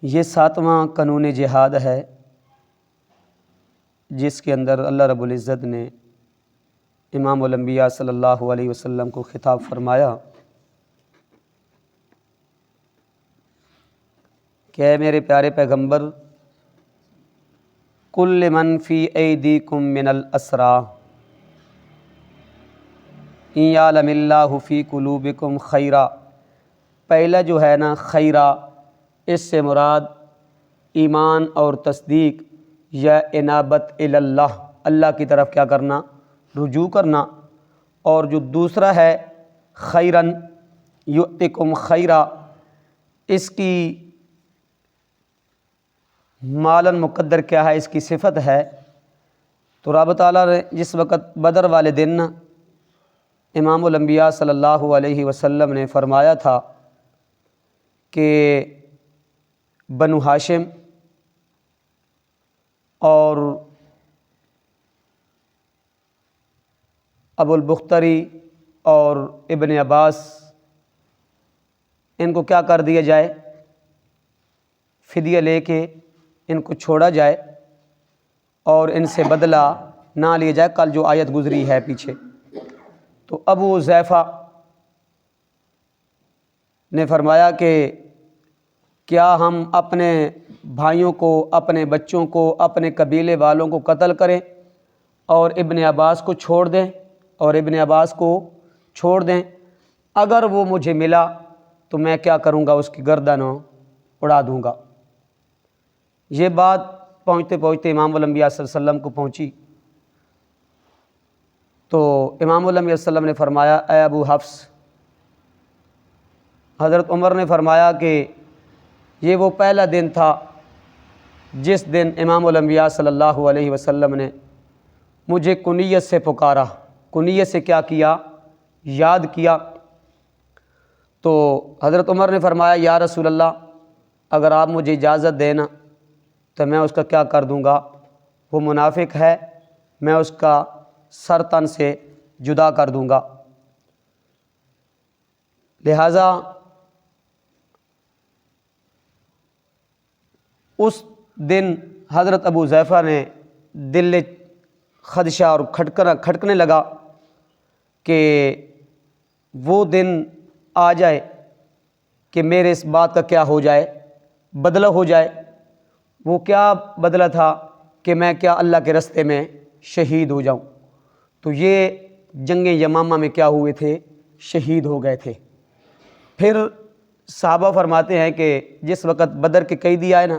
یہ 7واں قانون جہاد ہے جس کے اندر اللہ رب العزت نے امام الانبیاء صلی اللہ علیہ وسلم کو خطاب فرمایا کہ اے میرے پیارے پیغمبر، کل من فی ایدیکم من الاسریٰ ان یعلم اللہ فی قلوبکم خیرا۔ پہلا جو ہے نا خیرا، اس سے مراد ایمان اور تصدیق یا انابت اللہ، اللہ کی طرف کیا کرنا، رجوع کرنا۔ اور جو دوسرا ہے خیرن یؤتکم خیرا، اس کی مالن مقدر کیا ہے، اس کی صفت ہے۔ تو رب تعالیٰ نے جس وقت بدر والے دن امام الانبیاء صلی اللہ علیہ وسلم نے فرمایا تھا کہ بنو ہاشم اور ابو البختری اور ابن عباس ان کو کیا کر دیا جائے، فدیہ لے کے ان کو چھوڑا جائے اور ان سے بدلہ نہ لیا جائے۔ کل جو آیت گزری ہے پیچھے، تو ابو حذیفہ نے فرمایا کہ کیا ہم اپنے بھائیوں کو، اپنے بچوں کو، اپنے قبیلے والوں کو قتل کریں اور ابن عباس کو چھوڑ دیں، اور ابن عباس کو چھوڑ دیں؟ اگر وہ مجھے ملا تو میں کیا کروں گا، اس کی گردن اڑا دوں گا۔ یہ بات پہنچتے پہنچتے امام الانبیاء صلی اللہ علیہ وسلم کو پہنچی تو امام الانبیاء صلی اللہ علیہ وسلم نے فرمایا اے ابو حفص، حضرت عمر نے فرمایا کہ یہ وہ پہلا دن تھا جس دن امام الانبیاء صلی اللہ علیہ وسلم نے مجھے کنیت سے پکارا، کنیت سے کیا کیا، یاد کیا۔ تو حضرت عمر نے فرمایا یا رسول اللہ، اگر آپ مجھے اجازت دینا تو میں اس کا کیا کر دوں گا، وہ منافق ہے، میں اس کا سر تن سے جدا کر دوں گا۔ لہٰذا اس دن حضرت ابو حذیفہ نے دل خدشہ اور کھٹکنے لگا کہ وہ دن آ جائے کہ میرے اس بات کا کیا ہو جائے، بدلہ ہو جائے۔ وہ کیا بدلہ تھا کہ میں کیا اللہ کے رستے میں شہید ہو جاؤں۔ تو یہ جنگ یمامہ میں کیا ہوئے تھے، شہید ہو گئے تھے۔ پھر صحابہ فرماتے ہیں کہ جس وقت بدر کے قیدی آئے نا،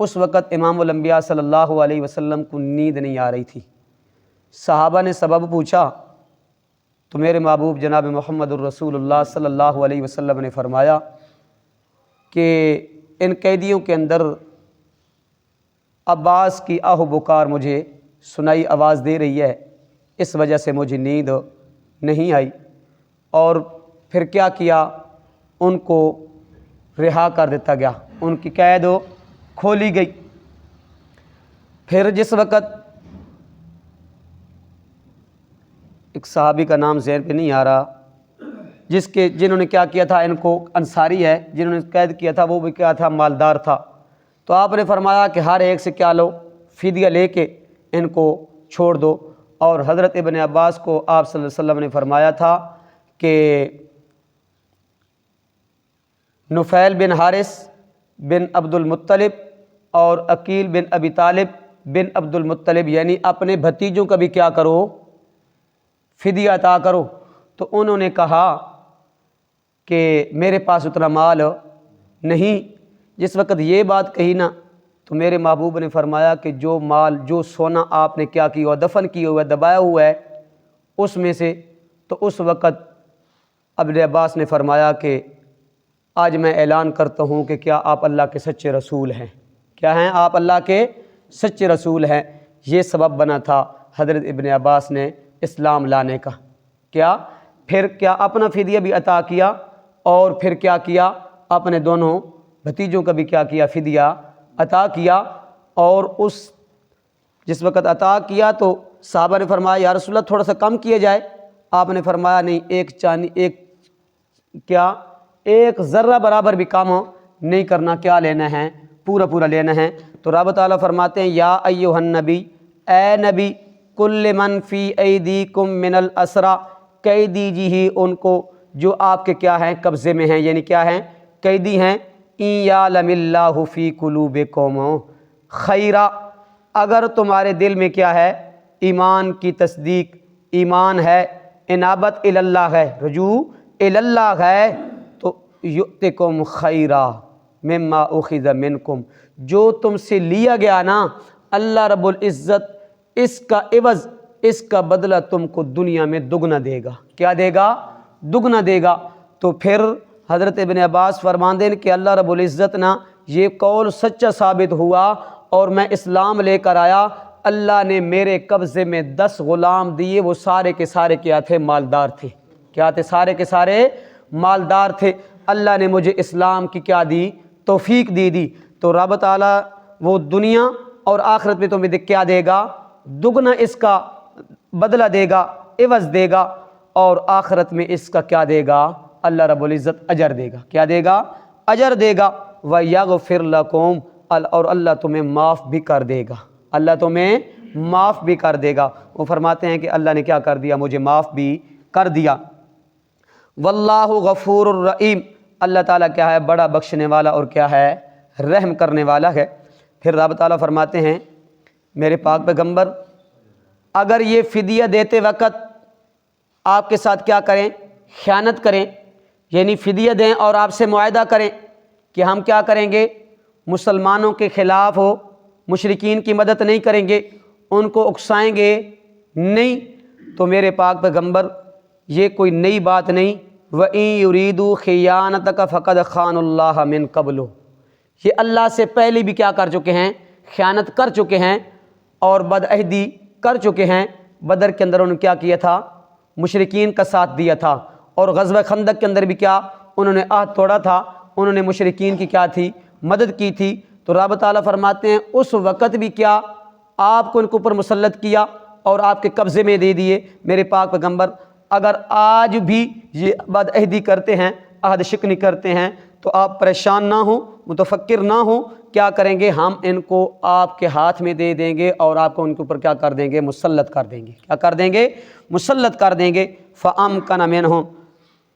اس وقت امام الانبیاء صلی اللہ علیہ وسلم کو نیند نہیں آ رہی تھی۔ صحابہ نے سبب پوچھا تو میرے محبوب جناب محمد الرسول اللہ صلی اللہ علیہ وسلم نے فرمایا کہ ان قیدیوں کے اندر عباس کی آہ و پکار مجھے سنائی، آواز دے رہی ہے، اس وجہ سے مجھے نیند نہیں آئی۔ اور پھر کیا کیا، ان کو رہا کر دیتا گیا، ان کی قید کھولی گئی۔ پھر جس وقت ایک صحابی کا نام ذہن پہ نہیں آ رہا، جنہوں نے کیا کیا تھا، ان کو انصاری ہے، جنہوں نے قید کیا تھا وہ بھی کیا تھا، مالدار تھا۔ تو آپ نے فرمایا کہ ہر ایک سے کیا لو، فدیہ لے کے ان کو چھوڑ دو۔ اور حضرت ابن عباس کو آپ صلی اللہ علیہ وسلم نے فرمایا تھا کہ نفیل بن حارث بن عبد المطلب اور عقیل بن ابی طالب بن عبد المطلب، یعنی اپنے بھتیجوں کا بھی کیا کرو، فدیہ عطا کرو۔ تو انہوں نے کہا کہ میرے پاس اتنا مال نہیں۔ جس وقت یہ بات کہی نا تو میرے محبوب نے فرمایا کہ جو مال، جو سونا آپ نے کیا کیا، دفن کیا ہوا ہے، دبایا ہوا ہے، اس میں سے، تو اس وقت ابن عباس نے فرمایا کہ آج میں اعلان کرتا ہوں کہ کیا آپ اللہ کے سچے رسول ہیں، کیا ہیں آپ اللہ کے سچے رسول ہیں۔ یہ سبب بنا تھا حضرت ابن عباس نے اسلام لانے کا۔ کیا پھر کیا اپنا فدیہ بھی عطا کیا، اور پھر کیا کیا، اپنے دونوں بھتیجوں کا بھی کیا کیا، فدیہ عطا کیا۔ اور اس جس وقت عطا کیا تو صحابہ نے فرمایا یا رسول اللہ تھوڑا سا کم کیا جائے۔ آپ نے فرمایا نہیں، ایک ذرہ برابر بھی کم نہیں کرنا، کیا لینا ہے؟ پورا پورا لینا ہے۔ تو رب تعالیٰ فرماتے ہیں یا ایھا النبی، اے نبی، کل من فی ایدیکم من الاسریٰ، کہہ دیجیے ان کو جو آپ کے کیا ہیں؟ قبضے میں ہیں، یعنی کیا ہیں؟ قیدی ہیں۔ ان یعلم اللہ فی قلوبکم خیرا، اگر تمہارے دل میں کیا ہے؟ ایمان کی تصدیق، ایمان ہے، انابت اللہ ہے، رجوع اللہ ہے، تو یؤتکم خیرا مما اخذ منکم، جو تم سے لیا گیا نا، اللہ رب العزت اس کا عوض، اس کا بدلہ تم کو دنیا میں دگنا دے گا۔ کیا دے گا؟ دگنا دے گا۔ تو پھر حضرت ابن عباس فرماندے ہیں کہ اللہ رب العزت نا یہ قول سچا ثابت ہوا اور میں اسلام لے کر آیا، اللہ نے میرے قبضے میں 10 غلام دیے، وہ سارے کے سارے کیا تھے؟ مالدار تھے۔ کیا تھے؟ سارے کے سارے مالدار تھے۔ اللہ نے مجھے اسلام کی کیا دی؟ توفیق دی۔ تو رب تعالیٰ وہ دنیا اور آخرت میں تمہیں کیا دے گا؟ دگنا اس کا بدلہ دے گا، عوض دے گا، اور آخرت میں اس کا کیا دے گا؟ اللہ رب العزت اجر دے گا۔ کیا دے گا؟ اجر دے گا۔ وَيَغْفِرْ لَكُمْ، اور اللہ تمہیں معاف بھی کر دے گا، اللہ تمہیں معاف بھی کر دے گا۔ وہ فرماتے ہیں کہ اللہ نے کیا کر دیا؟ مجھے معاف بھی کر دیا۔ واللہ غفور الرحیم، اللہ تعالیٰ کیا ہے؟ بڑا بخشنے والا اور کیا ہے؟ رحم کرنے والا ہے۔ پھر رب تعالیٰ فرماتے ہیں میرے پاک پیغمبر، اگر یہ فدیہ دیتے وقت آپ کے ساتھ کیا کریں؟ خیانت کریں، یعنی فدیہ دیں اور آپ سے معاہدہ کریں کہ ہم کیا کریں گے؟ مسلمانوں کے خلاف ہو، مشرکین کی مدد نہیں کریں گے، ان کو اکسائیں گے نہیں، تو میرے پاک پیغمبر یہ کوئی نئی بات نہیں۔ وَإِن يُرِيدُوا خِيَانَتَكَ فَقَدْ خَانُوا اللَّهَ مِن قَبْلُ، یہ اللہ سے پہلے بھی کیا کر چکے ہیں؟ خیانت کر چکے ہیں اور بدعہدی کر چکے ہیں۔ بدر کے اندر انہوں نے کیا کیا تھا؟ مشرکین کا ساتھ دیا تھا، اور غزوہ خندق کے اندر بھی کیا؟ انہوں نے عہد توڑا تھا، انہوں نے مشرکین کی کیا تھی؟ مدد کی تھی۔ تو رب تعالیٰ فرماتے ہیں اس وقت بھی کیا آپ کو ان کے اوپر مسلط کیا اور آپ کے قبضے میں دے دیے۔ میرے پاک پیغمبر اگر آج بھی یہ بدعہدی کرتے ہیں، عہد شکنی کرتے ہیں، تو آپ پریشان نہ ہوں، متفکر نہ ہوں، کیا کریں گے؟ ہم ان کو آپ کے ہاتھ میں دے دیں گے اور آپ کو ان کے اوپر کیا کر دیں گے؟ مسلط کر دیں گے۔ کیا کر دیں گے؟ مسلط کر دیں گے۔ فَأَمْكَنَ مِنْهُمْ،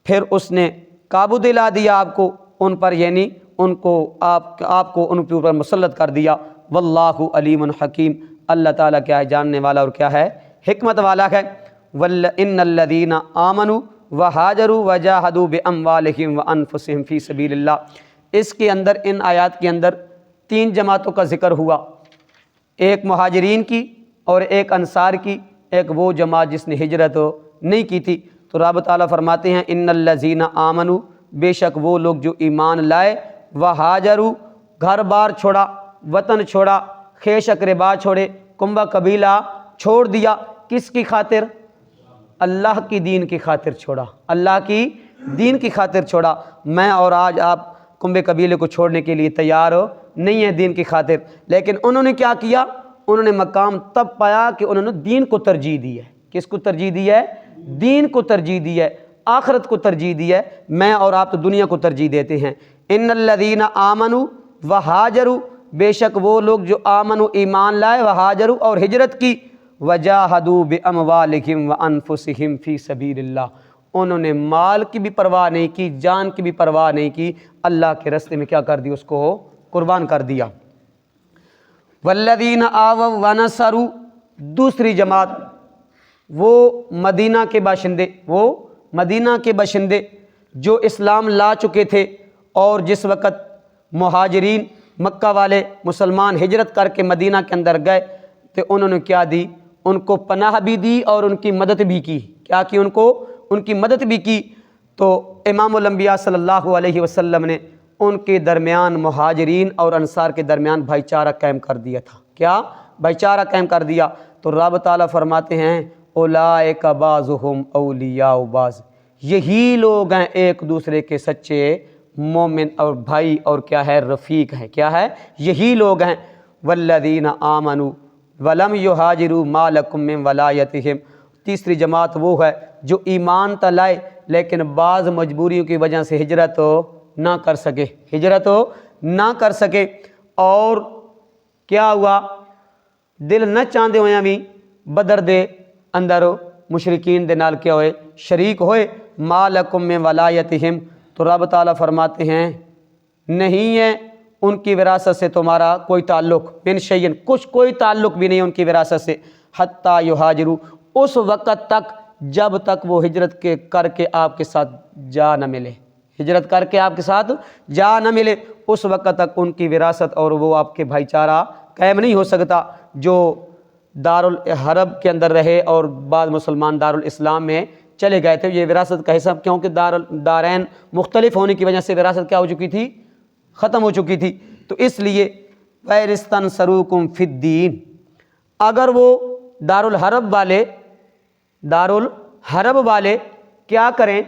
پھر اس نے قابو دلا دیا آپ کو ان پر، یعنی ان کو آپ کو ان کے اوپر مسلط کر دیا۔ واللہ علیم حکیم، اللہ تعالیٰ کیا ہے؟ جاننے والا اور کیا ہے؟ حکمت والا ہے۔ وَإِنَّ الَّذِينَ آمَنُوا وَهَاجَرُوا وَجَاهَدُوا بِأَمْوَالِهِمْ وَأَنفُسِهِمْ فِي سَبِيلِ اللَّهِ، اس کے اندر، ان آیات کے اندر 3 جماعتوں کا ذکر ہوا، ایک مہاجرین کی اور ایک انصار کی، ایک وہ جماعت جس نے ہجرت نہیں کی تھی۔ تو رب تعالیٰ فرماتے ہیں ان الذین آمنوا، بے شک وہ لوگ جو ایمان لائے، وہاجروا، گھر بار چھوڑا، وطن چھوڑا، خیش اقربا چھوڑے، کنبہ قبیلہ چھوڑ دیا، کس کی خاطر؟ اللہ کی دین کی خاطر چھوڑا، اللہ کی دین کی خاطر چھوڑا۔ میں اور آج آپ کنبے قبیلے کو چھوڑنے کے لیے تیار نہیں ہیں دین کی خاطر، لیکن انہوں نے کیا کیا؟ انہوں نے مقام تب پایا کہ انہوں نے دین کو ترجیح دی ہے۔ کس کو ترجیح دی ہے؟ دین کو ترجیح دی ہے، آخرت کو ترجیح دی ہے۔ میں اور آپ تو دنیا کو ترجیح دیتے ہیں۔ ان الذین آمنوا وہاجروا، بے شک وہ لوگ جو آمنوا ایمان لائے، وہاجروا اور ہجرت کی، وجاہدوا باموالہم وانفسہم فی سبیل اللہ، انہوں نے مال کی بھی پرواہ نہیں کی، جان کی بھی پرواہ نہیں کی، اللہ کے راستے میں کیا کر دیا؟ اس کو قربان کر دیا۔ والذین آووا ونصروا، دوسری جماعت وہ مدینہ کے باشندے، وہ مدینہ کے باشندے جو اسلام لا چکے تھے، اور جس وقت مہاجرین مکہ والے مسلمان ہجرت کر کے مدینہ کے اندر گئے تو انہوں نے کیا دی؟ ان کو پناہ بھی دی اور ان کی مدد بھی کی۔ کیا کی؟ ان کی مدد بھی کی۔ تو امام الانبیاء صلی اللہ علیہ وسلم نے ان کے درمیان، مہاجرین اور انصار کے درمیان بھائی چارہ قائم کر دیا تھا۔ کیا؟ بھائی چارہ قائم کر دیا۔ تو رب تعالیٰ فرماتے ہیں اولئک بعضهم اولیاء بعض، یہی لوگ ہیں ایک دوسرے کے سچے مومن اور بھائی اور کیا ہے؟ رفیق ہیں۔ کیا ہے؟ یہی لوگ ہیں۔ والذین آمنوا ولم یہاجروا ما لکم من ولایتہم، تیسری جماعت وہ ہے جو ایمان تو لائے لیکن بعض مجبوریوں کی وجہ سے ہجرت نہ کر سکے، ہجرت نہ کر سکے اور کیا ہوا دل نہ چاہتے ہوئے بھی بدر دے اندر مشرکین دے نال کیا ہوئے شریک ہوئے ما لکم من ولایتہم تو رب تعالیٰ فرماتے ہیں نہیں ہے ان کی وراثت سے تمہارا کوئی تعلق من شیئن کچھ کوئی تعلق بھی نہیں ان کی وراثت سے حتیٰ یہاجروا اس وقت تک جب تک وہ ہجرت کے کر کے آپ کے ساتھ جا نہ ملے ہجرت کر کے آپ کے ساتھ جا نہ ملے اس وقت تک ان کی وراثت اور وہ آپ کے بھائی چارہ قائم نہیں ہو سکتا جو دارالحرب کے اندر رہے اور بعض مسلمان دارالاسلام میں چلے گئے تھے یہ وراثت کا حساب کیونکہ دارین مختلف ہونے کی وجہ سے وراثت کیا ہو چکی تھی ختم ہو چکی تھی تو اس لیے وَيَسْتَنْصَرُوكُمْ فِي الدِّينِ اگر وہ دارالحرب والے کیا کریں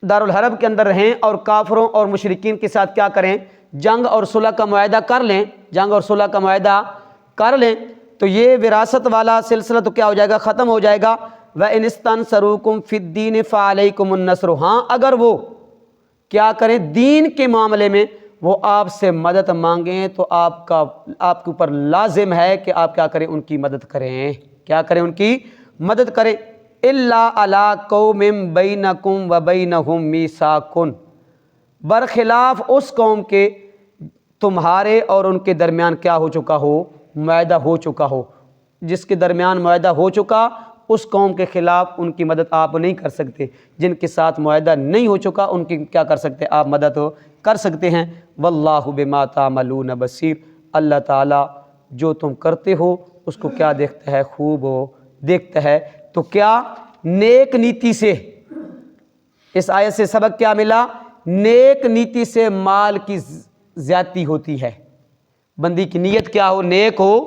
دارالحرب کے اندر رہیں اور کافروں اور مشرکین کے ساتھ کیا کریں جنگ اور صلح کا معاہدہ کر لیں جنگ اور صلح کا معاہدہ کر لیں تو یہ وراثت والا سلسلہ تو کیا ہو جائے گا ختم ہو جائے گا وَإِنِ اسْتَنْصَرُوكُمْ فِي الدِّينِ فَعَلَيْكُمُ النَّصْرُ ہاں اگر وہ کیا کریں دین کے معاملے میں وہ آپ سے مدد مانگیں تو آپ کے اوپر لازم ہے کہ آپ کیا کریں ان کی مدد کریں کیا کریں ان کی مدد کریں إِلَّا عَلَىٰ قَوْمٍ بَيْنَكُمْ وَبَيْنَهُمْ مِيثَاقٌ برخلاف اس قوم کے تمہارے اور ان کے درمیان کیا ہو چکا ہو معاہدہ ہو چکا ہو جس کے درمیان معاہدہ ہو چکا اس قوم کے خلاف ان کی مدد آپ نہیں کر سکتے جن کے ساتھ معاہدہ نہیں ہو چکا ان کی کیا کر سکتے آپ مدد کر سکتے ہیں واللہ بما تعملون بصیر اللہ تعالیٰ جو تم کرتے ہو اس کو کیا دیکھتا ہے خوب ہو دیکھتا ہے تو کیا نیک نیتی سے اس آیت سے سبق کیا ملا نیک نیتی سے مال کی زیادتی ہوتی ہے بندی کی نیت کیا ہو نیک ہو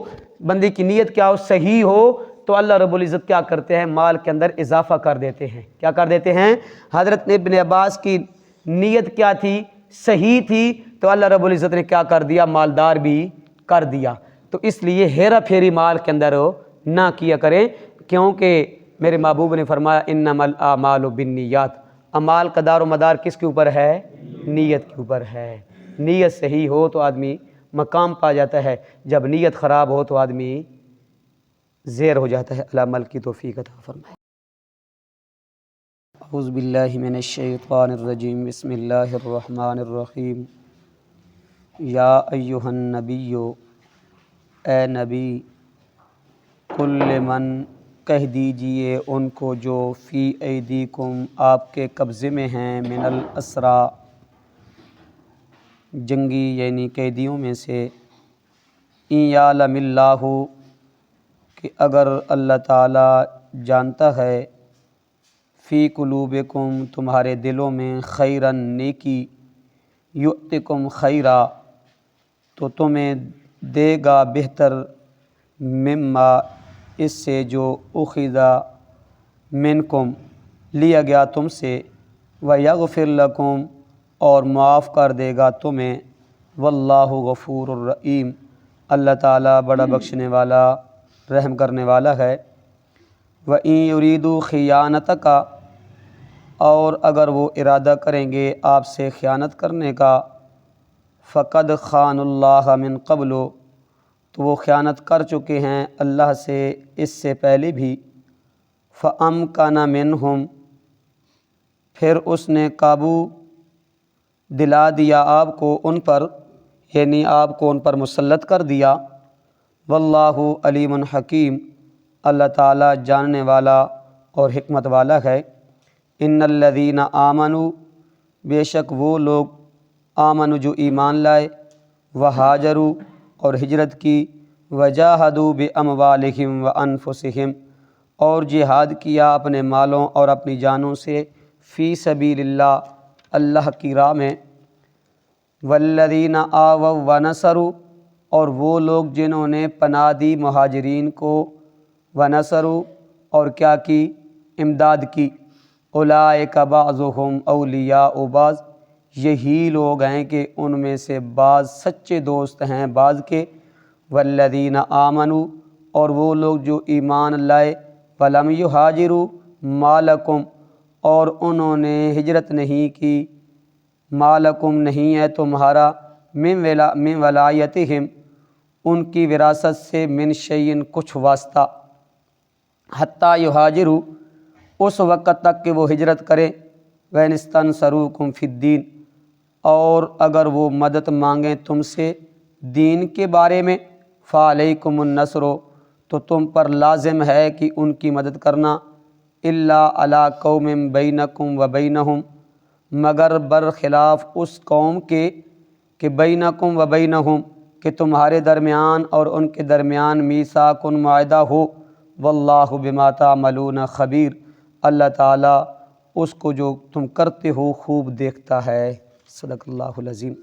بندی کی نیت کیا ہو صحیح ہو تو اللہ رب العزت کیا کرتے ہیں مال کے اندر اضافہ کر دیتے ہیں کیا کر دیتے ہیں حضرت ابن عباس کی نیت کیا تھی صحیح تھی تو اللہ رب العزت نے کیا کر دیا مالدار بھی کر دیا تو اس لیے ہیرا پھیری مال کے اندر نہ کیا کریں کیونکہ میرے محبوب نے فرمایا انما الاعمال بالنیات اعمال کا دار و مدار کس کے اوپر ہے نیت کے اوپر ہے نیت صحیح ہو تو آدمی مقام پا جاتا ہے جب نیت خراب ہو تو آدمی زیر ہو جاتا ہے اللہ عمل کی توفیق عطا فرمائے اعوذ باللہ من الشیطان الرجیم بسم اللہ الرحمن الرحیم یا ایہا النبی اے نبی قل لمن کہہ دیجئے ان کو جو فی ایدیکم آپ کے قبضے میں ہیں من الاسرا جنگی یعنی قیدیوں میں سے ان یعلم اللہ کہ اگر اللہ تعالیٰ جانتا ہے فی قلوبکم تمہارے دلوں میں خیرن نیکی یؤتکم خیرا تو تمہیں دے گا بہتر مما اس سے جو اخذا منکم لیا گیا تم سے ویغفر لکم اور معاف کر دے گا تمہیں واللہ غفور الرحیم اللہ تعالیٰ بڑا بخشنے والا رحم کرنے والا ہے وَإِن يُرِيدُوا خِيَانَتَكَ اور اگر وہ ارادہ کریں گے آپ سے خیانت کرنے کا فَقَدْ خَانُوا اللَّهَ مِن قَبْلُ تو وہ خیانت کر چکے ہیں اللہ سے اس سے پہلے بھی فَأَمْكَنَ مِنْهُمْ پھر اس نے قابو دلا دیا آپ کو ان پر یعنی آپ کو ان پر مسلط کر دیا واللہ علیم حکیم اللہ تعالیٰ جاننے والا اور حکمت والا ہے ان الذین آمنوا بے شک وہ لوگ آمنوا جو ایمان لائے وہاجروا اور ہجرت کی وجاہدوا باموالہم وانفسہم اور جہاد کیا اپنے مالوں اور اپنی جانوں سے فی سبیل اللہ اللہ کی راہ میں والذین آووا ونصروا اور وہ لوگ جنہوں نے پناہ دی مہاجرین کو ونصروا اور کیا کی امداد کی اولئک بعضهم اولیاء بعض یہی لوگ ہیں کہ ان میں سے بعض سچے دوست ہیں بعض کے والذین آمنوا اور وہ لوگ جو ایمان لائے ولم یہاجروا ما لکم اور انہوں نے ہجرت نہیں کی ما لکم نہیں ہے تمہارا من ولایتہم ان کی وراثت سے من شیئن کچھ واسطہ حتیٰ یہاجروا اس وقت تک کہ وہ ہجرت کریں وَإِنِ اسْتَنْصَرُوكُمْ فِي الدِّينِ اور اگر وہ مدد مانگیں تم سے دین کے بارے میں فَعَلَيْكُمُ النَّصْرُ تو تم پر لازم ہے کہ ان کی مدد کرنا إِلَّا عَلَىٰ قَوْمٍ بَيْنَكُمْ وَبَيْنَهُمْ مگر برخلاف اس قوم کے کہ بینکم و بینہم کہ تمہارے درمیان اور ان کے درمیان میثاق معاہدہ ہو واللہ بما تعملون خبیر اللہ تعالیٰ اس کو جو تم کرتے ہو خوب دیکھتا ہے۔ صدق اللہ العظیم۔